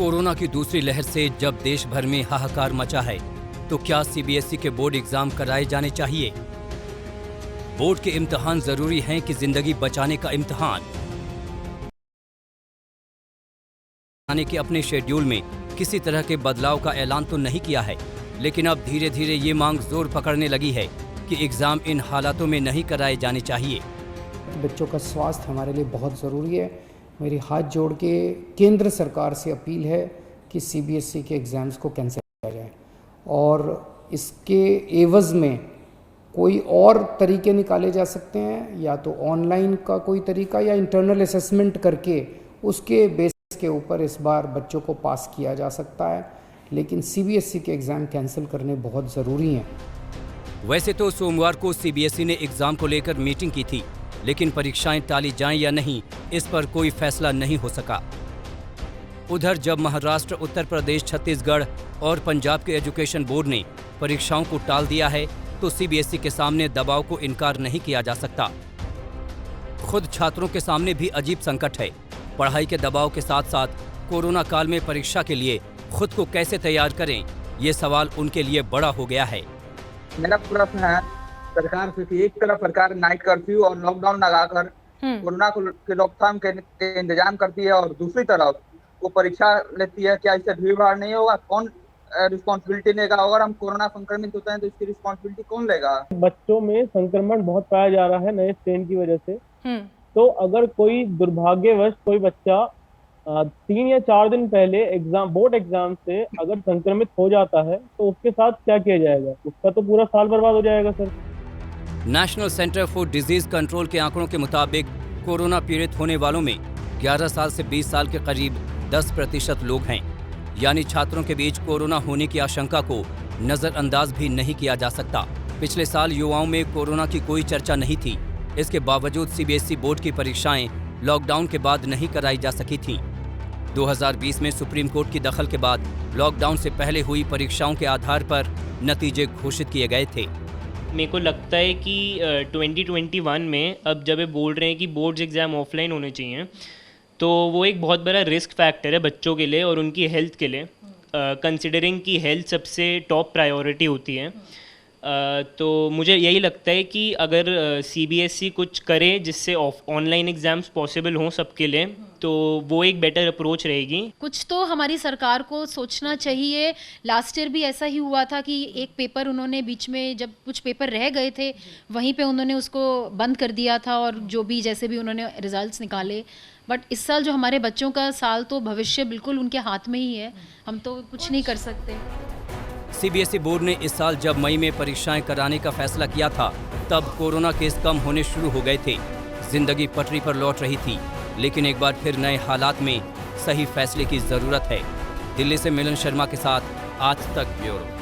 Corona की दूसरी लहर से जब देश भर में हाहाकार मचा है, तो क्या सीबीएसई के बोर्ड एग्जाम कराए जाने चाहिए? बोर्ड के इम्तिहान जरूरी हैं कि जिंदगी बचाने का इम्तिहान? आने के अपने शेड्यूल में किसी तरह के बदलाव का ऐलान तो नहीं किया है, लेकिन अब धीरे धीरे ये मांग जोर पकड़ने लगी है कि एग्जाम इन हालातों में नहीं कराए जाने चाहिए। बच्चों का स्वास्थ्य हमारे लिए बहुत ज़रूरी है। मेरी हाथ जोड़ के केंद्र सरकार से अपील है कि सीबीएसई के एग्ज़ाम्स को कैंसिल किया जाए और इसके एवज़ में कोई और तरीके निकाले जा सकते हैं, या तो ऑनलाइन का कोई तरीका या इंटरनल असेसमेंट करके उसके बेसिस के ऊपर इस बार बच्चों को पास किया जा सकता है, लेकिन सीबीएसई के एग्ज़ाम कैंसिल करने बहुत ज़रूरी हैं। वैसे तो सोमवार को सीबीएसई ने एग्जाम को लेकर मीटिंग की थी, लेकिन परीक्षाएं टाली जाएं या नहीं, इस पर कोई फैसला नहीं हो सका। उधर जब महाराष्ट्र, उत्तर प्रदेश, छत्तीसगढ़ और पंजाब के एजुकेशन बोर्ड ने परीक्षाओं को टाल दिया है, तो सीबीएसई के सामने दबाव को इनकार नहीं किया जा सकता। खुद छात्रों के सामने भी अजीब संकट है। पढ़ाई के दबाव के साथ साथ कोरोना काल में परीक्षा के लिए खुद को कैसे तैयार करें, ये सवाल उनके लिए बड़ा हो गया है। मेरा प्रश्न है सरकार से कि एक तरफ सरकार नाइट कर्फ्यू और लॉकडाउन लगाकर कोरोना के रोकथाम के इंतजाम करती है और दूसरी तरफ वो परीक्षा लेती है, क्या इससे भीड़ भाड़ नहीं होगा? कौन रिस्पॉन्सिबिलिटी लेगा? अगर हम कोरोना संक्रमित होते हैं तो इसकी रिस्पॉन्सिबिलिटी कौन लेगा? बच्चों में संक्रमण बहुत पाया जा रहा है नए स्ट्रेन की वजह से। तो अगर कोई दुर्भाग्यवश कोई बच्चा 3 या 4 दिन पहले बोर्ड एग्जाम से अगर संक्रमित हो जाता है तो उसके साथ क्या किया जाएगा? उसका तो पूरा साल बर्बाद हो जाएगा sir. National centre for disease control के आंकड़ों के मुताबिक कोरोना पीड़ित होने वालों में 11 साल से 20 साल के करीब 10% लोग हैं। यानी छात्रों के बीच कोरोना होने की आशंका को नजरअंदाज भी नहीं किया जा सकता। पिछले साल युवाओं में कोरोना की कोई चर्चा नहीं थी। इसके बावजूद सीबीएसई बोर्ड की परीक्षाएं लॉकडाउन के बाद नहीं कराई जा सकी थीं। 2020 में सुप्रीम कोर्ट की दखल के बाद लॉकडाउन से पहले हुई परीक्षाओं के आधार पर नतीजे घोषित किए गए थे। मेरे को लगता है कि 2021 में अब जब ये बोल रहे हैं कि बोर्ड्स एग्ज़ाम ऑफलाइन होने चाहिए, तो वो एक बहुत बड़ा रिस्क फैक्टर है बच्चों के लिए और उनकी हेल्थ के लिए, कंसिडरिंग कि हेल्थ सबसे टॉप प्रायोरिटी होती है। तो मुझे यही लगता है कि अगर सीबीएसई कुछ करे जिससे ऑनलाइन एग्ज़ाम्स पॉसिबल हों सबके लिए, तो वो एक बेटर अप्रोच रहेगी। कुछ तो हमारी सरकार को सोचना चाहिए। लास्ट ईयर भी ऐसा ही हुआ था कि एक पेपर उन्होंने बीच में, जब कुछ पेपर रह गए थे, वहीं पे उन्होंने उसको बंद कर दिया था और जो भी जैसे भी उन्होंने रिजल्ट्स निकाले। बट इस साल जो हमारे बच्चों का साल, तो भविष्य बिल्कुल उनके हाथ में ही है, हम तो कुछ नहीं कर सकते। सीबीएसई बोर्ड ने इस साल जब मई में परीक्षाएं कराने का फैसला किया था, तब कोरोना केस कम होने शुरू हो गए थे। जिंदगी पटरी पर लौट रही थी, लेकिन एक बार फिर नए हालात में सही फैसले की जरूरत है। दिल्ली से मिलन शर्मा के साथ आज तक ब्यूरो।